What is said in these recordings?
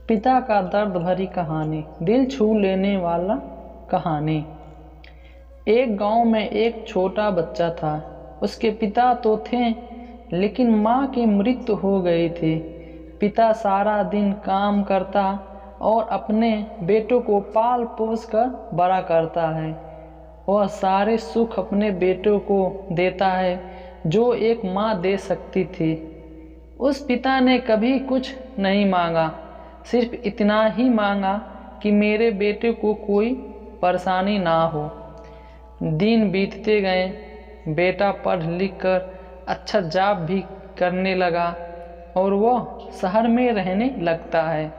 पिता का दर्द भरी कहानी, दिल छू लेने वाला कहानी। एक गांव में एक छोटा बच्चा था। उसके पिता तो थे, लेकिन माँ की मृत्यु हो गई थी। पिता सारा दिन काम करता और अपने बेटों को पाल पोस कर बड़ा करता है। वह सारे सुख अपने बेटों को देता है जो एक माँ दे सकती थी। उस पिता ने कभी कुछ नहीं मांगा, सिर्फ इतना ही मांगा कि मेरे बेटे को कोई परेशानी ना हो। दिन बीतते गए, बेटा पढ़ लिख कर अच्छा जॉब भी करने लगा और वह शहर में रहने लगता है।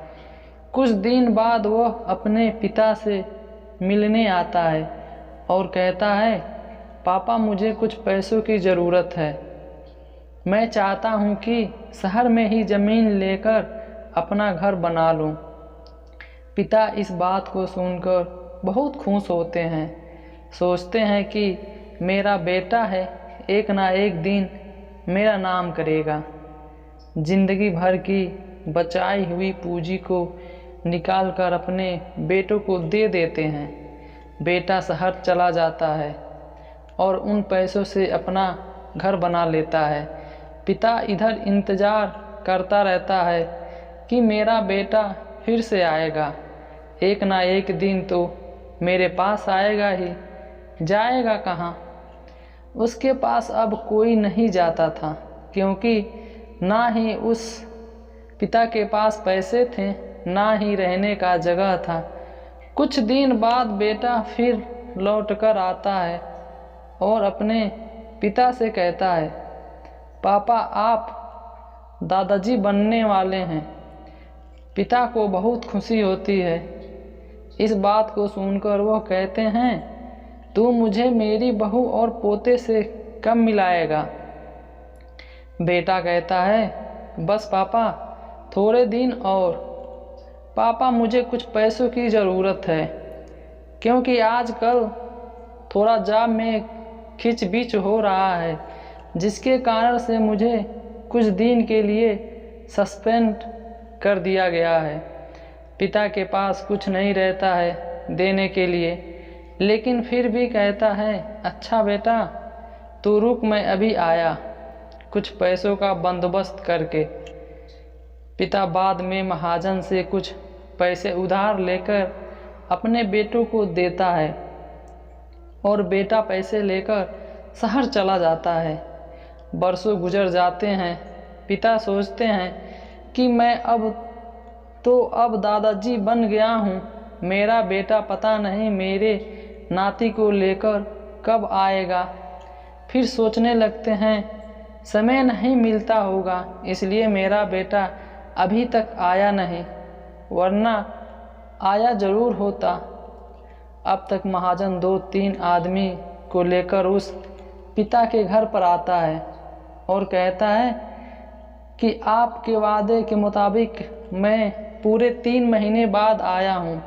कुछ दिन बाद वह अपने पिता से मिलने आता है और कहता है, पापा मुझे कुछ पैसों की ज़रूरत है। मैं चाहता हूँ कि शहर में ही ज़मीन लेकर अपना घर बना लूँ। पिता इस बात को सुनकर बहुत खुश होते हैं। सोचते हैं कि मेरा बेटा है, एक ना एक दिन मेरा नाम करेगा। जिंदगी भर की बचाई हुई पूंजी को निकाल कर अपने बेटों को दे देते हैं। बेटा शहर चला जाता है और उन पैसों से अपना घर बना लेता है। पिता इधर इंतज़ार करता रहता है कि मेरा बेटा फिर से आएगा, एक ना एक दिन तो मेरे पास आएगा ही। जाएगा कहाँ? उसके पास अब कोई नहीं जाता था, क्योंकि ना ही उस पिता के पास पैसे थे, ना ही रहने का जगह था। कुछ दिन बाद बेटा फिर लौटकर आता है और अपने पिता से कहता है, पापा आप दादाजी बनने वाले हैं। पिता को बहुत खुशी होती है। इस बात को सुनकर वह कहते हैं, तू मुझे मेरी बहू और पोते से कब मिलाएगा? बेटा कहता है, बस पापा थोड़े दिन और। पापा मुझे कुछ पैसों की ज़रूरत है, क्योंकि आजकल थोड़ा जॉब में खिंच-बिच हो रहा है, जिसके कारण से मुझे कुछ दिन के लिए सस्पेंड कर दिया गया है। पिता के पास कुछ नहीं रहता है देने के लिए, लेकिन फिर भी कहता है, अच्छा बेटा तू रुक, मैं अभी आया कुछ पैसों का बंदोबस्त करके। पिता बाद में महाजन से कुछ पैसे उधार लेकर अपने बेटों को देता है और बेटा पैसे लेकर शहर चला जाता है। बरसों गुजर जाते हैं। पिता सोचते हैं कि मैं अब दादाजी बन गया हूँ। मेरा बेटा पता नहीं मेरे नाती को लेकर कब आएगा। फिर सोचने लगते हैं, समय नहीं मिलता होगा, इसलिए मेरा बेटा अभी तक आया नहीं, वरना आया ज़रूर होता। अब तक महाजन 2-3 आदमी को लेकर उस पिता के घर पर आता है और कहता है कि आपके वादे के मुताबिक मैं पूरे 3 महीने बाद आया हूँ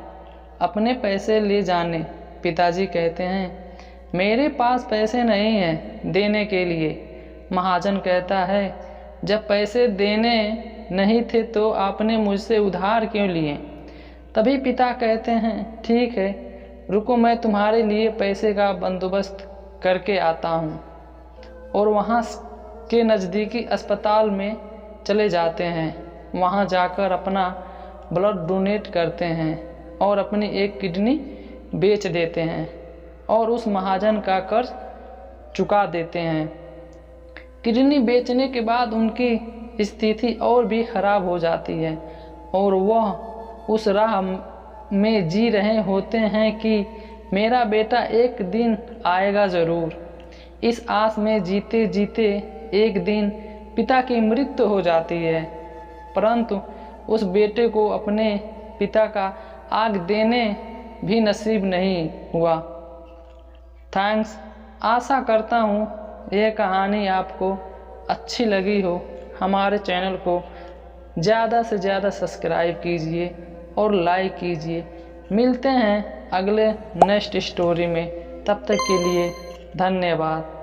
अपने पैसे ले जाने। पिताजी कहते हैं, मेरे पास पैसे नहीं हैं देने के लिए। महाजन कहता है, जब पैसे देने नहीं थे तो आपने मुझसे उधार क्यों लिए? तभी पिता कहते हैं, ठीक है रुको, मैं तुम्हारे लिए पैसे का बंदोबस्त करके आता हूँ। और वहाँ के नज़दीकी अस्पताल में चले जाते हैं। वहाँ जाकर अपना ब्लड डोनेट करते हैं और अपनी एक किडनी बेच देते हैं और उस महाजन का कर्ज चुका देते हैं। किडनी बेचने के बाद उनकी स्थिति और भी ख़राब हो जाती है और वह उस राह में जी रहे होते हैं कि मेरा बेटा एक दिन आएगा ज़रूर। इस आस में जीते जीते एक दिन पिता की मृत्यु हो जाती है, परंतु उस बेटे को अपने पिता का आग देने भी नसीब नहीं हुआ। थैंक्स। आशा करता हूँ यह कहानी आपको अच्छी लगी हो। हमारे चैनल को ज़्यादा से ज़्यादा सब्सक्राइब कीजिए और लाइक कीजिए। मिलते हैं अगले नेक्स्ट स्टोरी में, तब तक के लिए धन्यवाद।